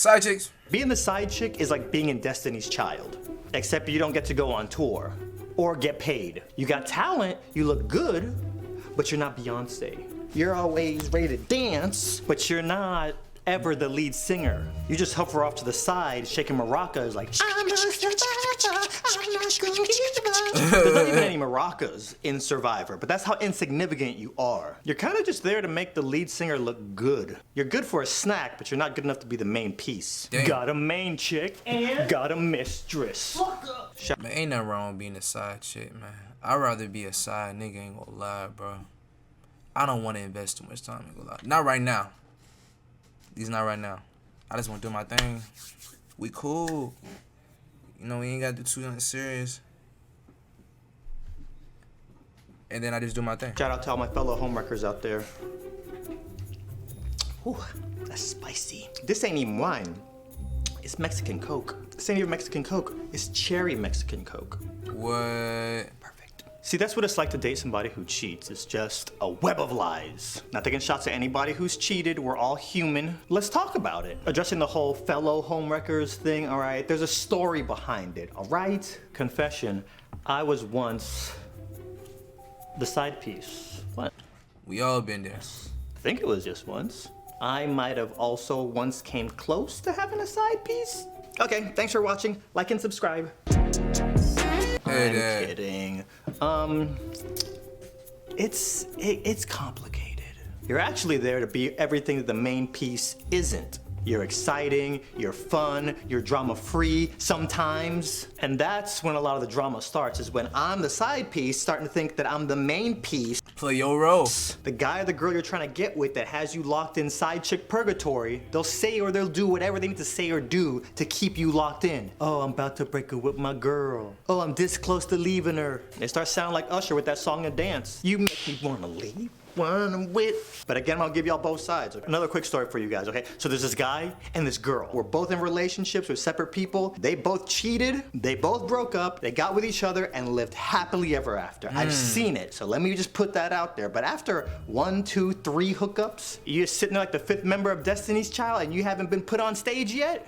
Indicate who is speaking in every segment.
Speaker 1: Side chicks.
Speaker 2: Being the side chick is like being in Destiny's Child, except you don't get to go on tour or get paid. You got talent, you look good, but you're not Beyonce. You're always ready to dance, but you're not ever the lead singer. You just hover off to the side, shaking maracas like, I'm a survivor, I'm not gonna give up. There's not even any maracas in Survivor, but that's how insignificant you are. You're kind of just there to make the lead singer look good. You're good for a snack, but you're not good enough to be the main piece. Dang. Got a main chick, and got a mistress.
Speaker 1: Man, ain't nothing wrong with being a side chick, man. I'd rather be a side nigga, ain't gonna lie, bro. I don't want to invest too much time, ain't gonna lie. Not right now. These not right now. I just want to do my thing. We cool. You know, we ain't got to do too nothing serious. And then I just do my thing.
Speaker 2: Shout out to all my fellow homewreckers out there. Ooh, that's spicy. This ain't even wine. It's Mexican Coke. This ain't even Mexican Coke. It's cherry Mexican Coke.
Speaker 1: What?
Speaker 2: Perfect. See, that's what it's like to date somebody who cheats. It's just a web of lies. Not taking shots at anybody who's cheated. We're all human. Let's talk about it. Addressing the whole fellow homewreckers thing, all right? There's a story behind it, all right? Confession, I was once the side piece. What?
Speaker 1: We all been there.
Speaker 2: I think it was just once. I might have also once came close to having a side piece. Okay, thanks for watching. Like and subscribe. I'm kidding. It's complicated. You're actually there to be everything that the main piece isn't. You're exciting, you're fun, you're drama-free sometimes. And that's when a lot of the drama starts, is when I'm the side piece starting to think that I'm the main piece.
Speaker 1: Play your role.
Speaker 2: The guy or the girl you're trying to get with that has you locked in side chick purgatory, they'll say or they'll do whatever they need to say or do to keep you locked in. Oh, I'm about to break up with my girl. Oh, I'm this close to leaving her. They start sounding like Usher with that song and dance. You make me wanna leave. But again, I'll give y'all both sides. Another quick story for you guys, okay? So there's this guy and this girl. We're both in relationships with separate people. They both cheated, they both broke up, they got with each other and lived happily ever after. I've seen it, so let me just put that out there. But after 1, 2, 3 hookups, you're sitting there like the 5th member of Destiny's Child and you haven't been put on stage yet?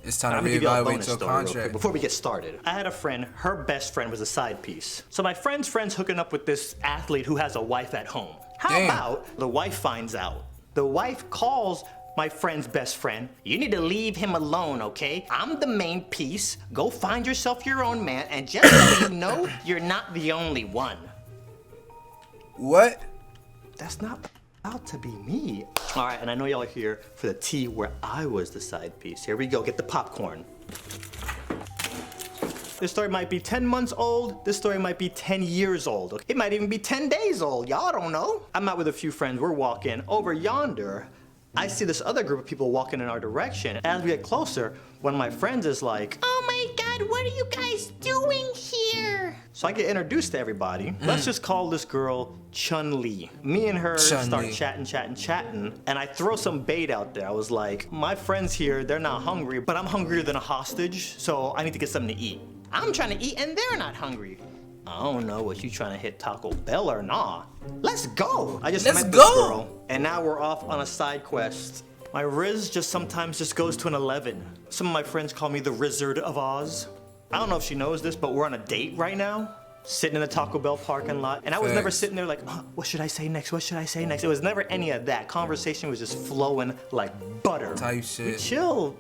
Speaker 1: It's time to reevaluate your contract.
Speaker 2: Before we get started, I had a friend, her best friend was a side piece. So my friend's hooking up with this athlete who has a wife at home. How about the wife finds out? The wife calls my friend's best friend. You need to leave him alone, okay? I'm the main piece. Go find yourself your own man, and just so you know, you're not the only one.
Speaker 1: What?
Speaker 2: That's not about to be me. All right, and I know y'all are here for the tea where I was the side piece. Here we go, get the popcorn. This story might be 10 months old. This story might be 10 years old. It might even be 10 days old. Y'all don't know. I'm out with a few friends. We're walking over yonder. I see this other group of people walking in our direction. As we get closer, one of my friends is like, oh my God, what are you guys doing here? So I get introduced to everybody. Let's just call this girl Chun-Li. Me and her start chatting, and I throw some bait out there. I was like, my friends here, they're not hungry, but I'm hungrier than a hostage, so I need to get something to eat. I'm trying to eat and they're not hungry. I don't know what you trying to hit Taco Bell or nah. Let's go. I just met this girl, and now we're off on a side quest. My Riz just sometimes just goes to an 11. Some of my friends call me the Rizzard of Oz. I don't know if she knows this, but we're on a date right now. Sitting in the Taco Bell parking lot. And I was never sitting there like, oh, what should I say next? What should I say next? It was never any of that. Conversation was just flowing like butter.
Speaker 1: Type shit.
Speaker 2: We chilled.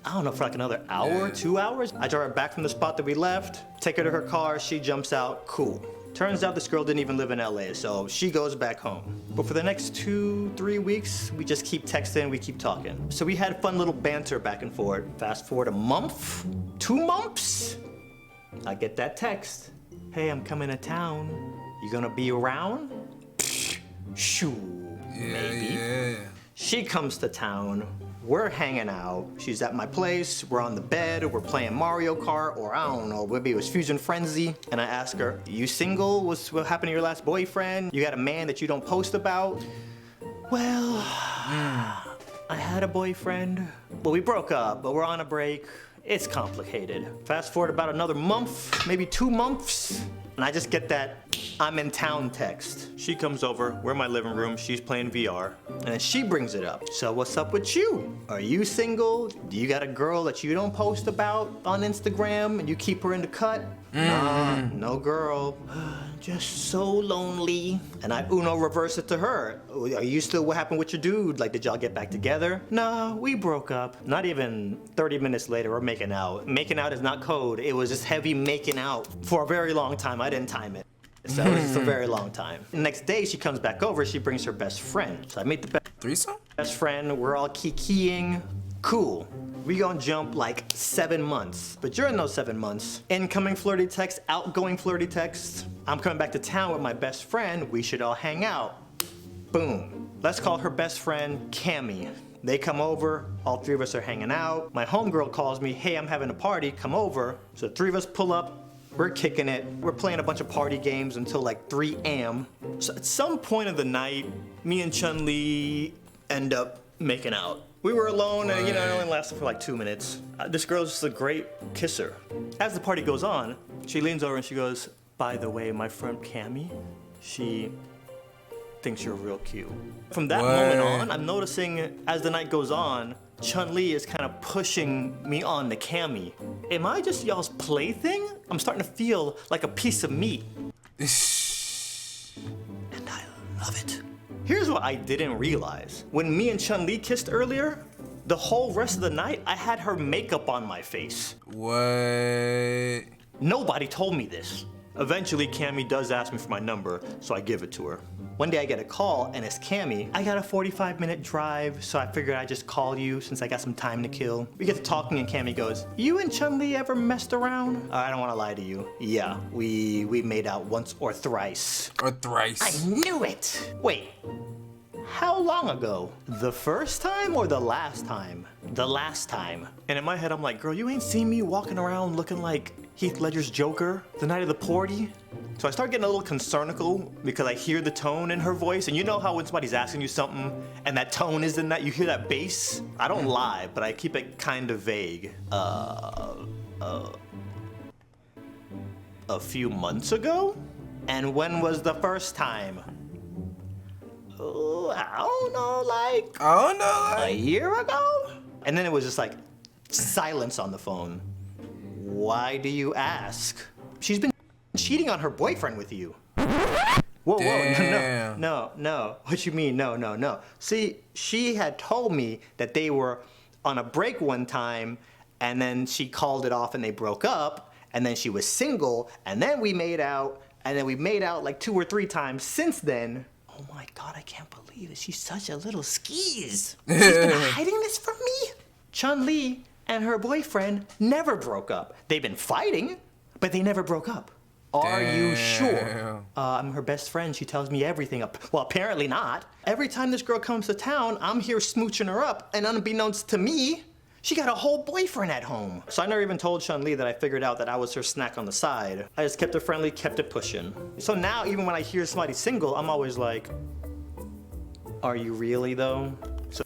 Speaker 2: I don't know, for like another hour, 2 hours. I drive her back from the spot that we left, take her to her car, she jumps out, cool. Turns out this girl didn't even live in LA, so she goes back home. But for the next 2-3 weeks, we just keep texting, we keep talking. So we had fun little banter back and forth. Fast forward a month, 2 months, I get that text. Hey, I'm coming to town. You gonna be around? Shoo, maybe.
Speaker 1: Yeah.
Speaker 2: She comes to town. We're hanging out. She's at my place. We're on the bed. We're playing Mario Kart, or I don't know, maybe it was Fusion Frenzy. And I ask her, you single? What happened to your last boyfriend? You got a man that you don't post about? Well, I had a boyfriend. Well, we broke up, but we're on a break. It's complicated. Fast forward about another month, maybe 2 months. and I just get that I'm in town text. She comes over, we're in my living room, she's playing VR, and then she brings it up. So what's up with you? Are you single? Do you got a girl that you don't post about on Instagram and you keep her in the cut? Nah, no girl. Just so lonely. And I Uno reverse it to her. Are you still, what happened with your dude? Like, did y'all get back together? Nah, we broke up. Not even 30 minutes later, we're making out. Making out is not code. It was just heavy making out for a very long time. I didn't time it. So it was just a very long time. The next day, she comes back over, she brings her best friend. So I meet the best friend, we're all kikiing. Cool. We gonna jump like 7 months. But during those 7 months, incoming flirty texts, outgoing flirty texts. I'm coming back to town with my best friend, we should all hang out. Boom. Let's call her best friend Cammy. They come over, all three of us are hanging out. My homegirl calls me, hey, I'm having a party, come over. So the three of us pull up, we're kicking it. We're playing a bunch of party games until like 3 a.m. So at some point of the night, me and Chun-Li end up making out. We were alone and, you know, it only lasted for like 2 minutes. This girl's just a great kisser. As the party goes on, she leans over and she goes, by the way, my friend Cammy, she thinks you're real cute. From that moment on, I'm noticing as the night goes on, Chun-Li is kind of pushing me on to Cammy. Am I just y'all's plaything? I'm starting to feel like a piece of meat. And I love it. Here's what I didn't realize. When me and Chun-Li kissed earlier, the whole rest of the night, I had her makeup on my face.
Speaker 1: What?
Speaker 2: Nobody told me this. Eventually, Cammy does ask me for my number, so I give it to her. One day I get a call, and it's Cammy. I got a 45-minute drive, so I figured I'd just call you since I got some time to kill. We get to talking, and Cammy goes, you and Chun-Li ever messed around? I don't want to lie to you. Yeah, we made out once or thrice.
Speaker 1: Or thrice.
Speaker 2: I knew it! Wait, how long ago? The first time or the last time? The last time. And in my head, I'm like, girl, you ain't seen me walking around looking like Heath Ledger's Joker the night of the party? So I start getting a little concernical because I hear the tone in her voice, and you know how when somebody's asking you something and that tone is in that, you hear that bass? I don't lie, but I keep it kind of vague. A few months ago? And when was the first time? Oh, I don't know, a year ago? And then it was just like silence on the phone. Why do you ask? She's been cheating on her boyfriend with you. Whoa, no. What you mean, no. See, she had told me that they were on a break one time, and then she called it off and they broke up, and then she was single, and then we made out, and then we made out like 2 or 3 times since then. Oh my God, I can't believe it. She's such a little skis. She's been hiding this from me? Chun-Li and her boyfriend never broke up. They've been fighting, but they never broke up. Are you sure? I'm her best friend. She tells me everything. Well, apparently not. Every time this girl comes to town, I'm here smooching her up, and unbeknownst to me, she got a whole boyfriend at home. So I never even told Chun-Li that I figured out that I was her snack on the side. I just kept it friendly, kept it pushing. So now, even when I hear somebody single, I'm always like, are you really though? So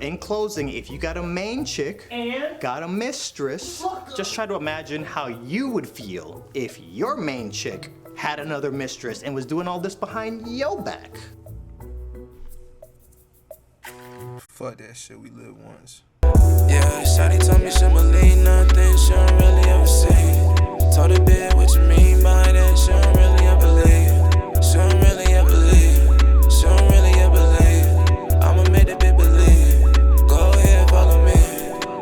Speaker 2: in closing, if you got a main chick, and got a mistress, just try to imagine how you would feel if your main chick had another mistress and was doing all this behind your back.
Speaker 1: Fuck that shit, we lived once.
Speaker 3: Yeah, shawty told me she believe nothing, she don't really ever see. Told her, bitch, what you mean by that, she don't really ever believe. She don't really